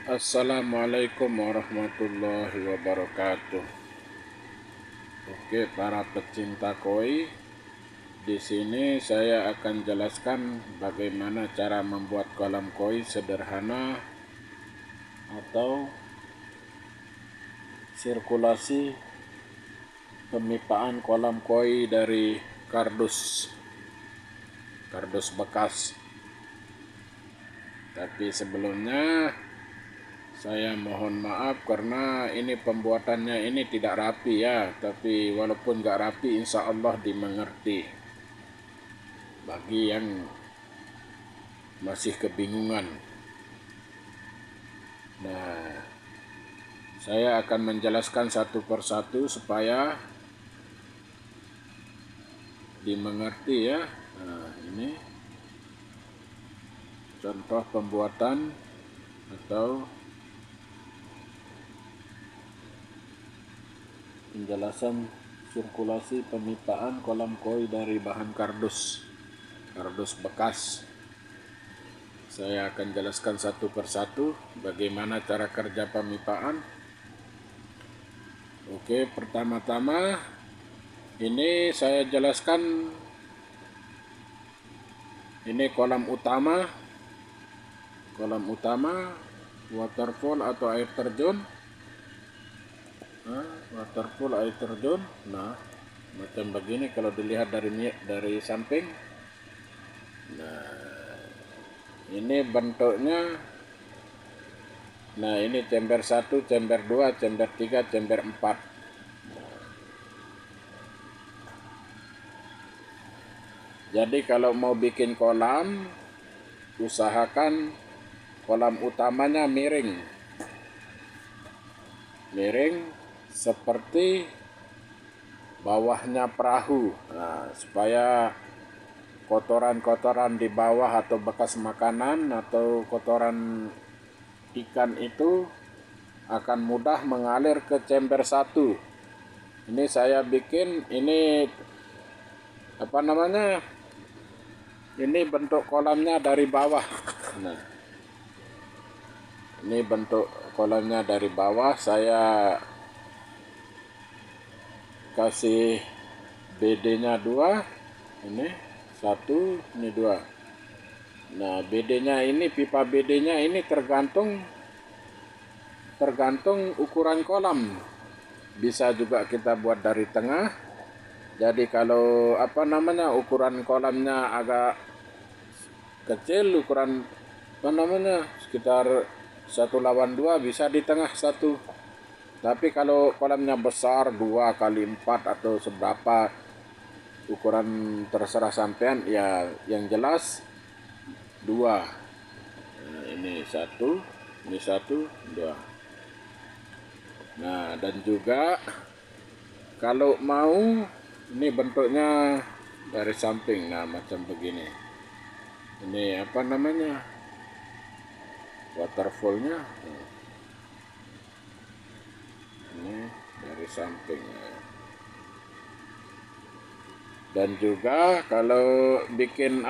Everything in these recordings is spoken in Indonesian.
Assalamualaikum warahmatullahi wabarakatuh. Oke, para pecinta koi, di sini saya akan jelaskan bagaimana cara membuat kolam koi sederhana atau sirkulasi pemipaan kolam koi dari kardus bekas. Tapi sebelumnya saya mohon maaf karena ini pembuatannya ini tidak rapi ya. Tapi walaupun gak rapi, insya Allah dimengerti. Bagi yang masih kebingungan. Nah, saya akan menjelaskan satu persatu supaya dimengerti ya. Nah, ini contoh pembuatan atau penjelasan sirkulasi pemipaan kolam koi dari bahan kardus bekas. Saya akan jelaskan satu persatu bagaimana cara kerja pemipaan. Oke, pertama-tama ini saya jelaskan, ini kolam utama waterfall atau air terjun. Nah, macam begini kalau dilihat dari samping. Nah, ini bentuknya. Nah, ini chamber 1, chamber 2, chamber 3, chamber 4. Jadi kalau mau bikin kolam, usahakan kolam utamanya miring seperti bawahnya perahu. Nah, supaya kotoran-kotoran di bawah atau bekas makanan atau kotoran ikan itu akan mudah mengalir ke chamber 1. Ini saya bikin, ini ini bentuk kolamnya dari bawah. Nah, ini bentuk kolamnya dari bawah. Saya kasih BD-nya 2, ini 1, ini 2. Nah, BD-nya ini, pipa BD-nya ini tergantung ukuran kolam. Bisa juga kita buat dari tengah. Jadi kalau ukuran kolamnya agak kecil, ukuran sekitar 1/2, bisa di tengah 1. Tapi kalau kolamnya besar 2x4 atau seberapa ukuran terserah sampean ya, yang jelas 2. Nah, ini 1, ini 1, 2. Nah, dan juga kalau mau, ini bentuknya dari samping. Nah, macam begini. Ini waterfallnya. Ini dari samping. Dan juga kalau bikin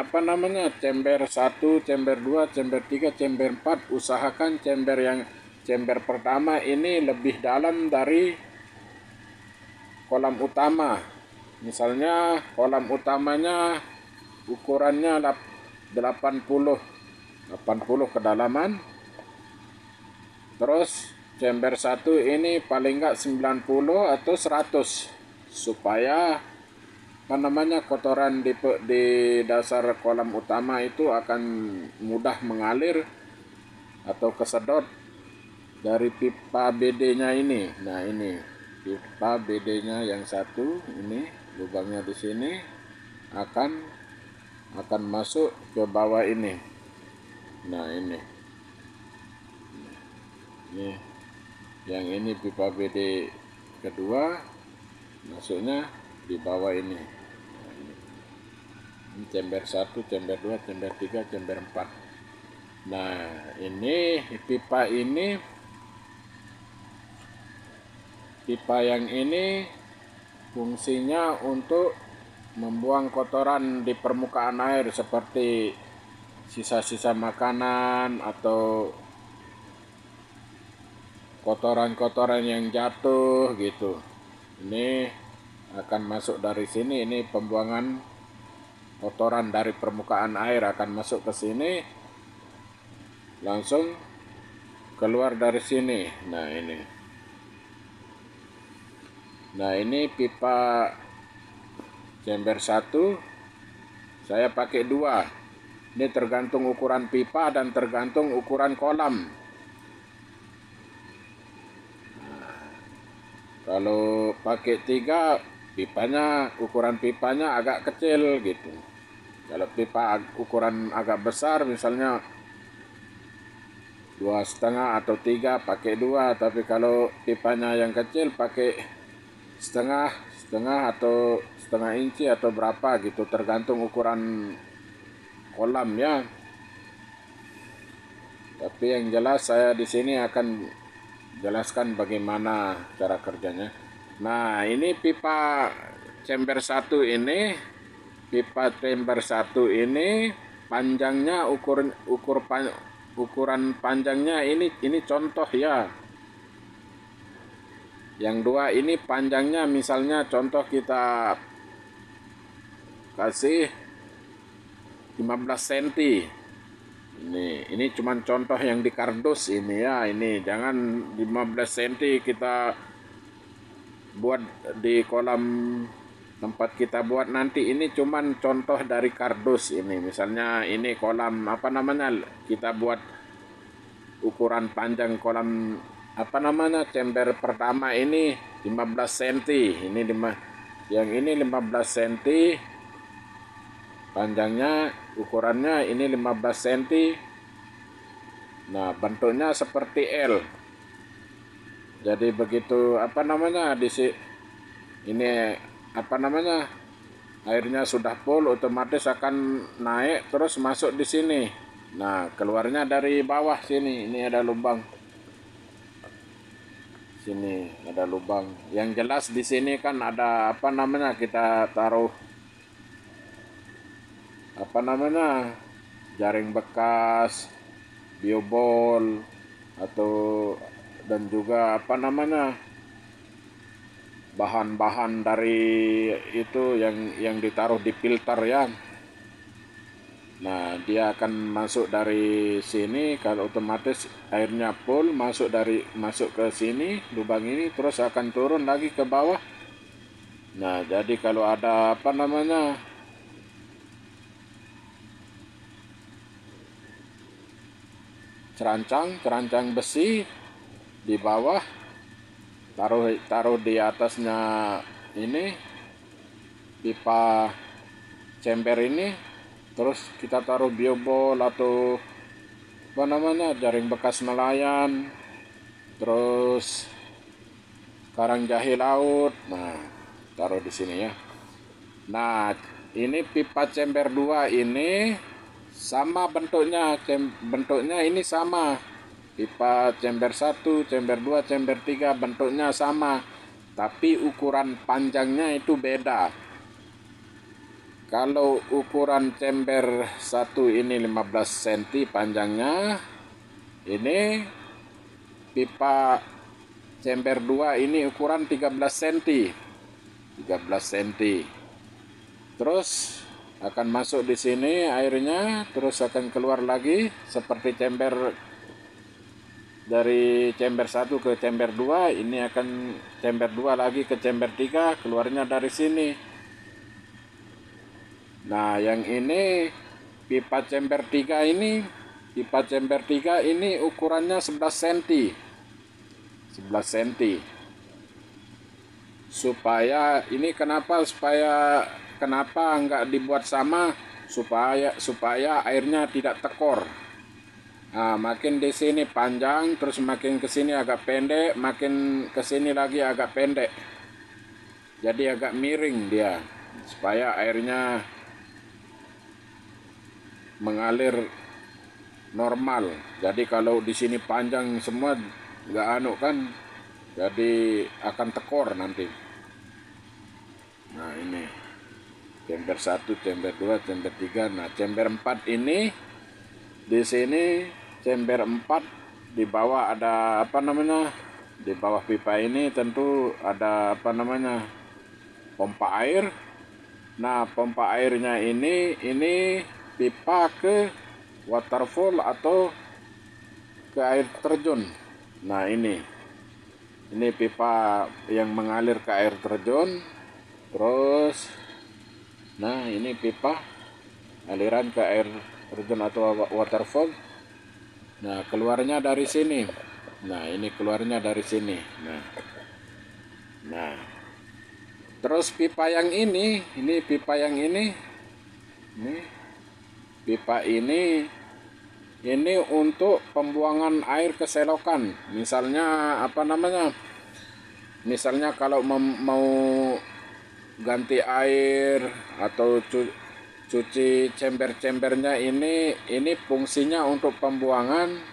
chamber 1, chamber 2, chamber 3, chamber 4, usahakan chamber pertama ini lebih dalam dari kolam utama. Misalnya kolam utamanya ukurannya 80 kedalaman. Terus chamber 1 ini paling enggak 90 atau 100, supaya kotoran di dasar kolam utama itu akan mudah mengalir atau kesedot dari pipa BD-nya ini. Nah, ini pipa BD-nya yang 1, ini lubangnya di sini akan masuk ke bawah ini. Nah, ini yang ini pipa BD kedua, masuknya di bawah ini. Ini chamber 1, chamber 2, chamber 3, chamber 4. Nah, ini pipa yang ini fungsinya untuk membuang kotoran di permukaan air seperti sisa-sisa makanan atau kotoran-kotoran yang jatuh gitu. Ini akan masuk dari sini, ini pembuangan kotoran dari permukaan air akan masuk ke sini, langsung keluar dari sini. Nah ini pipa chamber 1, saya pakai 2. Ini tergantung ukuran pipa dan tergantung ukuran kolam. Kalau pakai 3, ukuran pipanya agak kecil gitu. Kalau pipa ukuran agak besar, misalnya 2,5 atau 3, pakai 2. Tapi kalau pipanya yang kecil, pakai setengah atau setengah inci atau berapa gitu, tergantung ukuran kolam ya. Tapi yang jelas saya di sini akan jelaskan bagaimana cara kerjanya. Nah, ini pipa chamber 1 ini, panjangnya ukuran panjangnya ini contoh ya. Yang 2 ini panjangnya misalnya contoh kita kasih 15 cm. Ini cuman contoh yang di kardus ini ya. Ini jangan 15 cm kita buat di kolam tempat kita buat nanti. Ini cuman contoh dari kardus ini. Misalnya ini kolam kita buat ukuran panjang kolam chamber pertama ini 15 cm. Yang ini 15 cm panjangnya, ukurannya ini 15 cm. Nah, bentuknya seperti L. Jadi begitu airnya sudah full, otomatis akan naik terus masuk di sini. Nah, keluarnya dari bawah sini. Ini ada lubang. Sini ada lubang. Yang jelas di sini kan ada kita taruh jaring bekas, biobol, dan juga bahan-bahan dari itu yang ditaruh di filter ya. Nah, dia akan masuk dari sini. Kalau otomatis airnya full, masuk ke sini lubang ini, terus akan turun lagi ke bawah. Nah, jadi kalau ada cerancang besi di bawah, taruh di atasnya ini pipa chamber ini. Terus kita taruh biobol atau jaring bekas nelayan, terus karang jahe laut. Nah, taruh di sini ya. Nah, ini pipa chamber 2 ini sama bentuknya. Bentuknya ini sama. Pipa chamber 1, chamber 2, chamber 3 bentuknya sama. Tapi ukuran panjangnya itu beda. Kalau ukuran chamber 1 ini 15 cm panjangnya, ini pipa chamber 2 ini ukuran 13 cm. Terus akan masuk di sini airnya, terus akan keluar lagi seperti dari chamber 1 ke chamber 2, ini akan chamber 2 lagi ke chamber 3, keluarnya dari sini. Nah, yang ini pipa chamber 3 ini ukurannya 11 cm. Supaya enggak dibuat sama, supaya airnya tidak tekor. Nah, makin di sini panjang, terus makin ke sini agak pendek, makin ke sini lagi agak pendek. Jadi agak miring dia, supaya airnya mengalir normal. Jadi kalau di sini panjang semua jadi akan tekor nanti. Nah, ini chamber 1, chamber 2, chamber 3. Nah, chamber 4 ini di sini chamber 4 di bawah ada Di bawah pipa ini tentu ada pompa air. Nah, pompa airnya ini pipa ke waterfall atau ke air terjun. Nah, ini pipa yang mengalir ke air terjun. Terus, nah ini pipa aliran ke air terjun atau waterfall. Nah, keluarnya dari sini. Nah, ini keluarnya dari sini. Nah, terus pipa yang ini pipa yang ini pipa ini untuk pembuangan air ke selokan. Misalnya kalau mau ganti air atau cuci cember-cembernya, ini fungsinya untuk pembuangan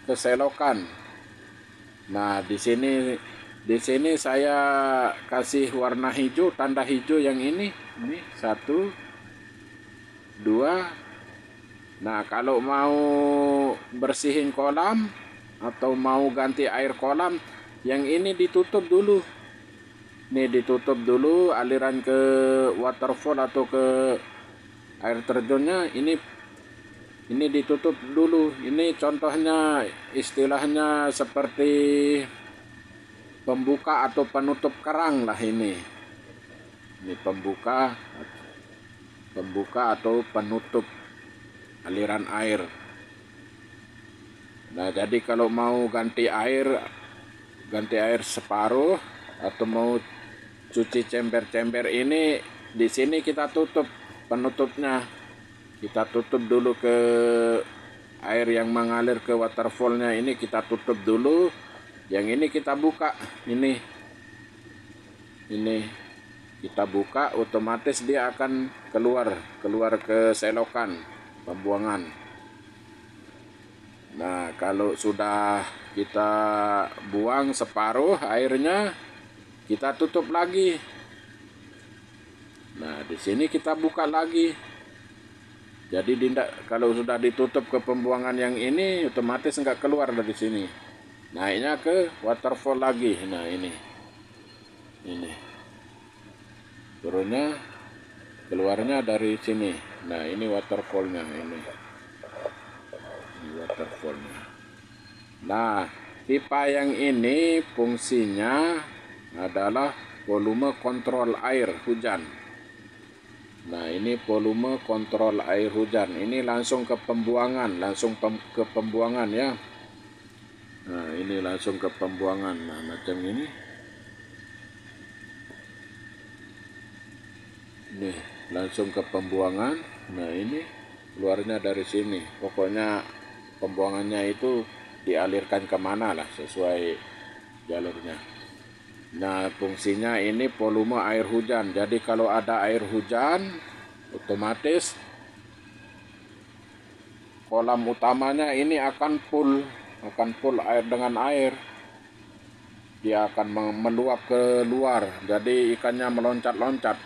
ke selokan. Nah, di sini saya kasih warna hijau, tanda hijau yang ini 1, 2. Nah, kalau mau bersihin kolam atau mau ganti air kolam, yang ini ditutup dulu. Ini ditutup dulu aliran ke waterfall atau ke air terjunnya, ini ditutup dulu. Ini contohnya, istilahnya seperti pembuka atau penutup kerang lah ini. Ini pembuka atau penutup aliran air. Nah, jadi kalau mau ganti air separuh atau mau cuci cember-cember ini, di sini kita tutup penutupnya. Kita tutup dulu ke air yang mengalir ke waterfallnya, ini kita tutup dulu. Yang ini kita buka, ini kita buka, otomatis dia akan keluar ke selokan pembuangan. Nah, kalau sudah kita buang separuh airnya, kita tutup lagi. Nah, di sini kita buka lagi. Jadi kalau sudah ditutup ke pembuangan yang ini, otomatis nggak keluar dari sini. Naiknya ke waterfall lagi. Nah, ini turunnya, keluarnya dari sini. Nah, ini waterfallnya, ini waterfallnya. Nah, pipa yang ini fungsinya adalah volume kontrol air hujan. Nah, ini volume kontrol air hujan. Ini langsung ke pembuangan, ya. Nah, ini langsung ke pembuangan. Nah, macam ini. Ini langsung ke pembuangan. Nah, ini keluarnya dari sini. Pokoknya pembuangannya itu dialirkan kemana lah sesuai jalurnya. Nah, fungsinya ini volume air hujan. Jadi kalau ada air hujan, otomatis kolam utamanya ini akan full air dengan air. Dia akan meluap ke luar, jadi ikannya meloncat-loncat.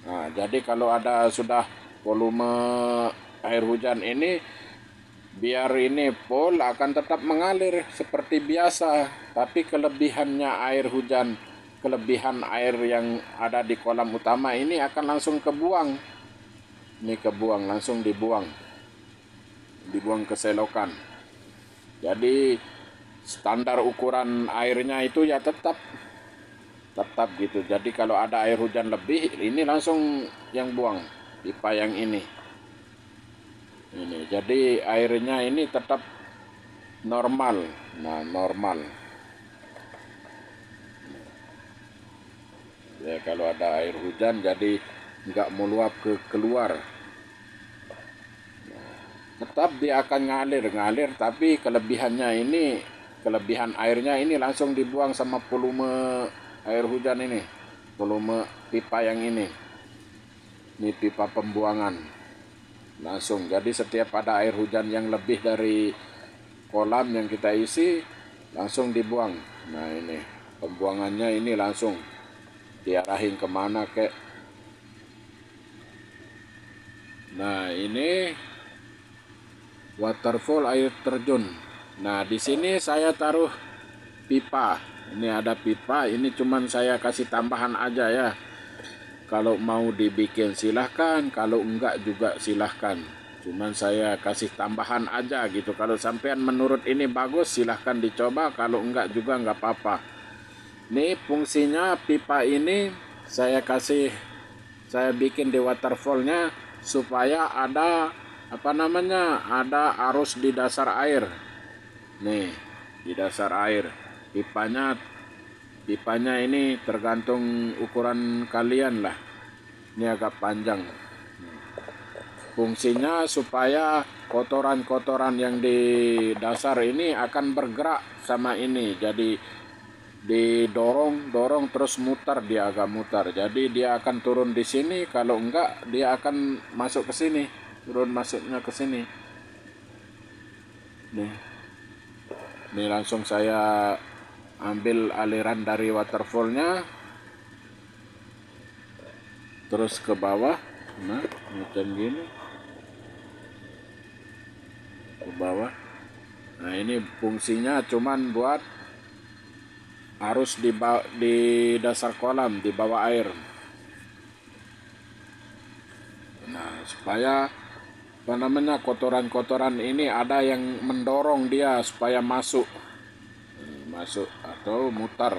Nah, jadi kalau ada sudah volume air hujan ini, biar ini full akan tetap mengalir seperti biasa, tapi kelebihan air yang ada di kolam utama ini akan langsung kebuang. Ini langsung dibuang ke selokan. Jadi standar ukuran airnya itu ya tetap gitu. Jadi kalau ada air hujan lebih, ini langsung yang buang pipa yang ini. Jadi airnya ini tetap normal. Nah, normal. Ya, kalau ada air hujan jadi nggak meluap keluar. Tetap dia akan ngalir, tapi kelebihan airnya ini langsung dibuang sama volume air hujan ini. Volume pipa yang ini pipa pembuangan langsung. Jadi setiap ada air hujan yang lebih dari kolam yang kita isi, langsung dibuang. Nah, ini pembuangannya ini langsung diarahin kemana kek. Nah, ini waterfall air terjun. Nah, di sini saya taruh pipa. Ini ada pipa, ini cuman saya kasih tambahan aja ya. Kalau mau dibikin silahkan, kalau enggak juga silahkan. Cuman saya kasih tambahan aja gitu. Kalau sampean menurut ini bagus silahkan dicoba, kalau enggak juga enggak apa-apa. Ini fungsinya pipa ini saya bikin di waterfallnya supaya ada ada arus di dasar air. Nih, di dasar air. Pipanya ini tergantung ukuran kalian lah. Ini agak panjang. Fungsinya supaya kotoran-kotoran yang di dasar ini akan bergerak sama ini. Jadi didorong terus mutar, dia agak mutar. Jadi dia akan turun di sini, kalau enggak dia akan masuk ke sini. Turun masuknya ke sini. Nih. Ini langsung saya ambil aliran dari waterfallnya terus ke bawah. Nah, macam gini. Ke bawah. Nah, ini fungsinya cuman buat arus di dasar kolam, di bawah air. Nah, supaya kotoran-kotoran ini ada yang mendorong dia supaya masuk atau mutar.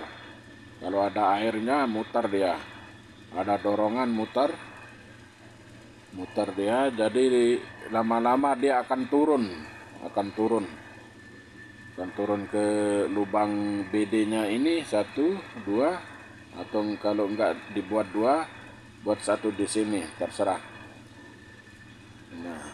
Kalau ada airnya mutar dia, ada dorongan mutar dia. Jadi lama-lama dia akan turun ke lubang BD-nya ini 1, 2, atau kalau enggak dibuat 2, buat 1 di sini, terserah. Nah,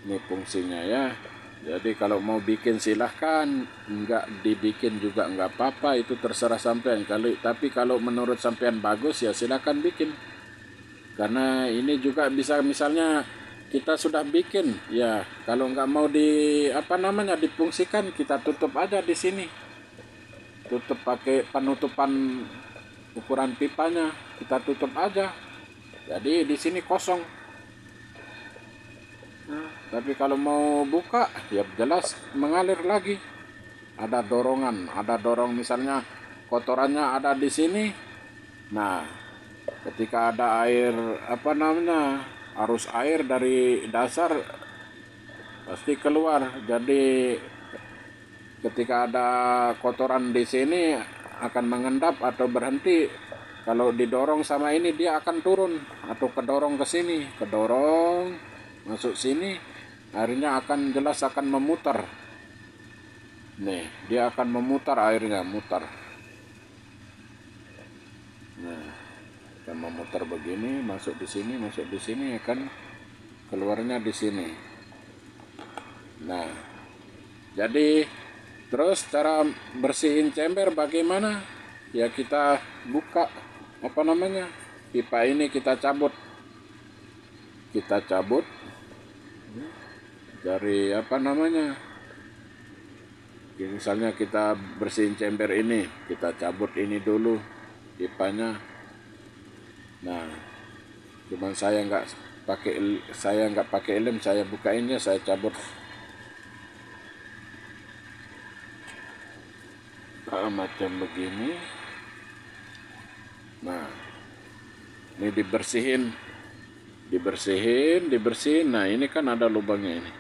ini fungsinya ya. Jadi kalau mau bikin silahkan, enggak dibikin juga enggak apa-apa, itu terserah sampean. Tapi kalau menurut sampean bagus ya silahkan bikin. Karena ini juga bisa, misalnya kita sudah bikin ya, kalau enggak mau difungsikan, kita tutup aja di sini. Tutup pakai penutupan ukuran pipanya, kita tutup aja. Jadi di sini kosong. Nah, tapi kalau mau buka ya jelas mengalir lagi. Ada dorong misalnya kotorannya ada di sini. Nah, ketika ada air arus air dari dasar pasti keluar. Jadi ketika ada kotoran di sini akan mengendap atau berhenti. Kalau didorong sama ini dia akan turun atau kedorong ke sini, masuk sini, airnya akan memutar. Nih, dia akan memutar, airnya mutar. Nah, akan memutar begini, masuk di sini, akan keluarnya di sini. Nah, jadi terus cara bersihin cember bagaimana? Ya kita buka pipa ini, kita cabut dari misalnya kita bersihin cember ini, kita cabut ini dulu pipanya. Nah, cuman saya nggak pakai lem, saya bukainnya, saya cabut. Macam begini. Nah, ini dibersihin. Nah, ini kan ada lubangnya ini.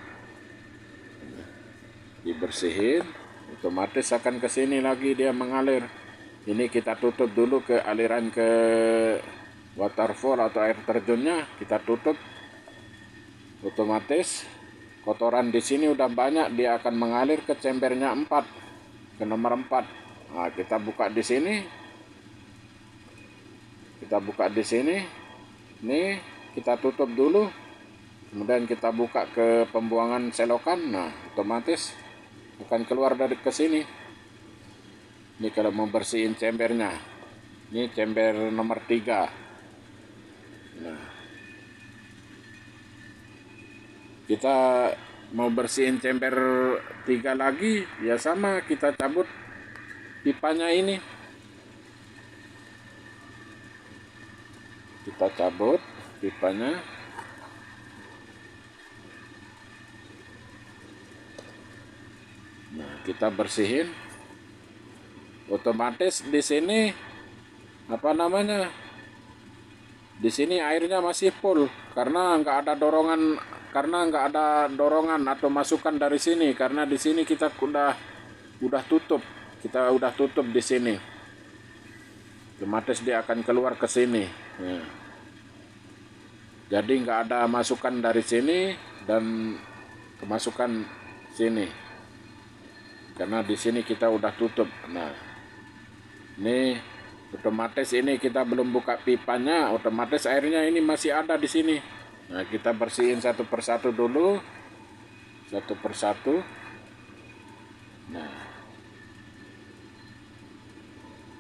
Dibersihin, otomatis akan ke sini lagi dia mengalir. Ini kita tutup dulu ke aliran ke waterfall atau air terjunnya, kita tutup. Otomatis kotoran di sini udah banyak, dia akan mengalir ke cembernya 4, ke nomor 4. Nah, kita buka di sini. Nih, kita tutup dulu. Kemudian kita buka ke pembuangan selokan. Nah, otomatis akan keluar dari ke sini. Ini kalau mau bersihin cembernya. Ini cember nomor 3. Nah, kita mau bersihin cember 3 lagi, ya sama, kita cabut pipanya ini. Kita cabut pipanya. Nah, kita bersihin. Otomatis di sini apa namanya? Di sini airnya masih full karena nggak ada dorongan atau masukan dari sini, karena di sini kita udah tutup. Kita udah tutup di sini. Otomatis dia akan keluar ke sini. Ya. Jadi nggak ada masukan dari sini dan kemasukan sini. Karena di sini kita udah tutup. Nah, ini otomatis ini kita belum buka pipanya, otomatis airnya ini masih ada di sini. Nah, kita bersihin satu persatu dulu. Satu persatu. Nah,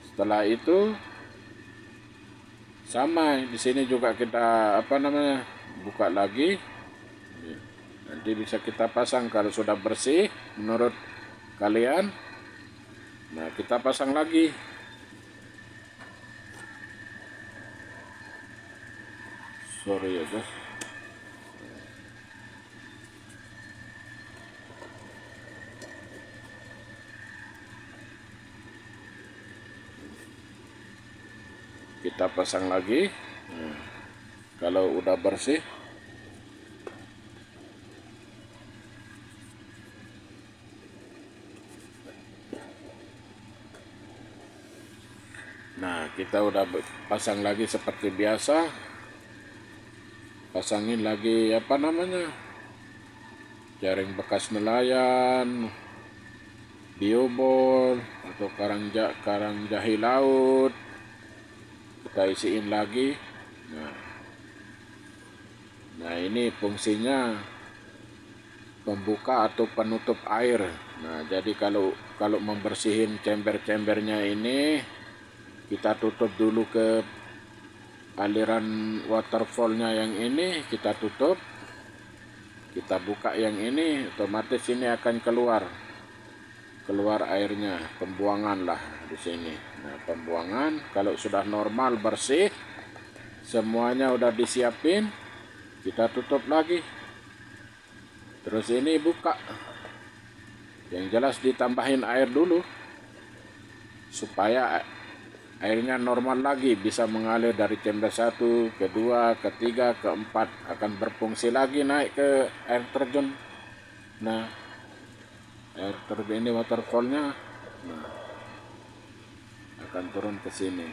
setelah itu sama di sini juga kita buka lagi. Nanti bisa kita pasang kalau sudah bersih menurut kalian. Nah, kita pasang lagi. Sorry ya guys. Kita pasang lagi. Nah, kalau udah bersih, nah kita udah pasang lagi seperti biasa. Pasangin lagi jaring bekas nelayan, biobol atau karang jahi laut. Kita isiin lagi. Nah, ini fungsinya pembuka atau penutup air. Nah, jadi kalau membersihin chamber-chambernya ini, kita tutup dulu ke aliran waterfallnya yang ini, kita tutup. Kita buka yang ini, otomatis ini akan keluar airnya, pembuangan lah di sini. Nah, pembuangan kalau sudah normal bersih, semuanya udah disiapin, kita tutup lagi. Terus ini buka. Yang jelas ditambahin air dulu supaya airnya normal lagi, bisa mengalir dari chamber 1, kedua, ketiga, keempat, akan berfungsi lagi naik ke air terjun. Nah, air terjun ini waterfallnya akan turun ke sini.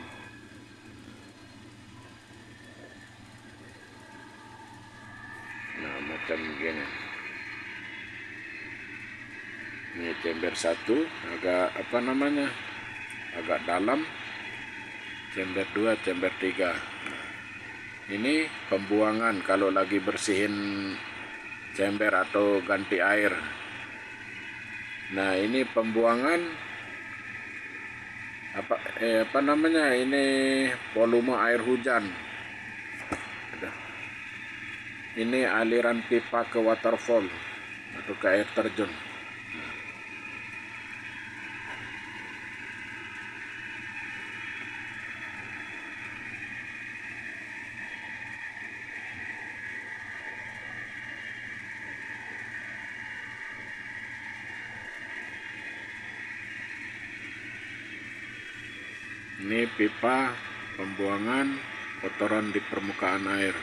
Nah, macam gini. Ini chamber 1 agak agak dalam. Chamber 2, chamber 3. Ini pembuangan kalau lagi bersihin chamber atau ganti air. Nah, ini pembuangan ini volume air hujan. Ini aliran pipa ke waterfall atau ke air terjun. Ini pipa pembuangan kotoran di permukaan air.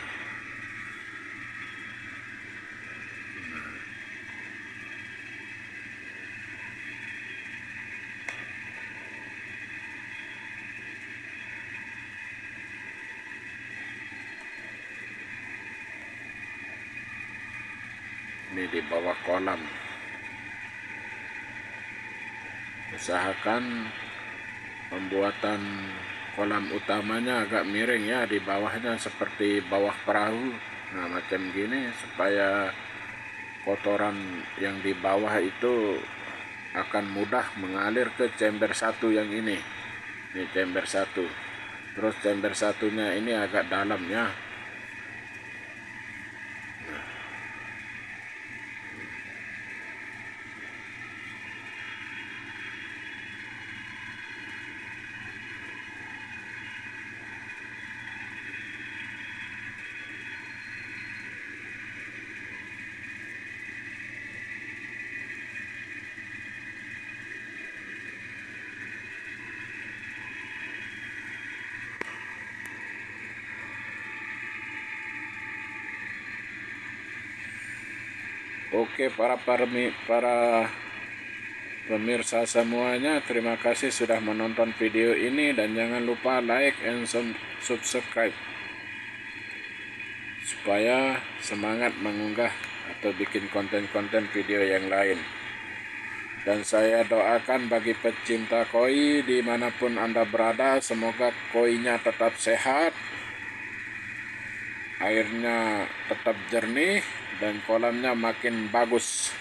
Ini di bawah kolam. Usahakan pembuatan kolam utamanya agak miring ya, di bawahnya seperti bawah perahu. Nah, macam gini supaya kotoran yang di bawah itu akan mudah mengalir ke chamber 1 yang ini. Ini chamber 1. Terus chamber 1-nya ini agak dalam ya. Oke, para pemirsa semuanya, terima kasih sudah menonton video ini dan jangan lupa like and subscribe supaya semangat mengunggah atau bikin konten-konten video yang lain. Dan saya doakan bagi pecinta koi dimanapun Anda berada, semoga koinya tetap sehat, airnya tetap jernih, dan kolamnya makin bagus.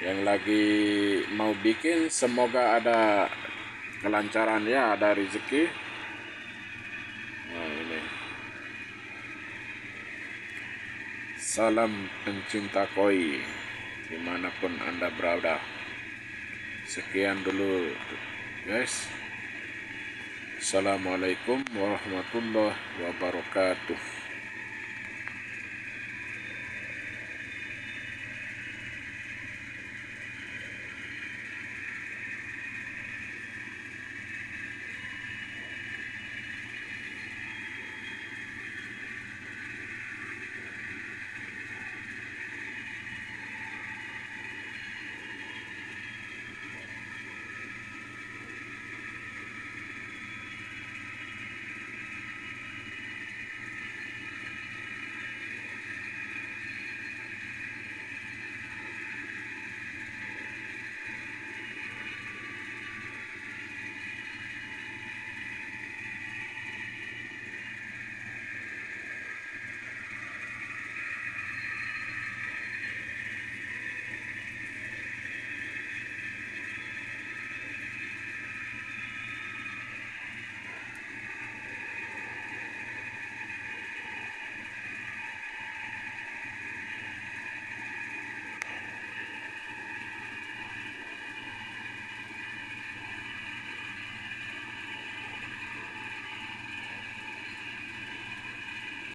Yang lagi mau bikin, semoga ada kelancaran ya, ada rezeki. Nah, ini. Salam pencinta koi dimanapun Anda berada. Sekian dulu guys. Assalamualaikum warahmatullahi wabarakatuh.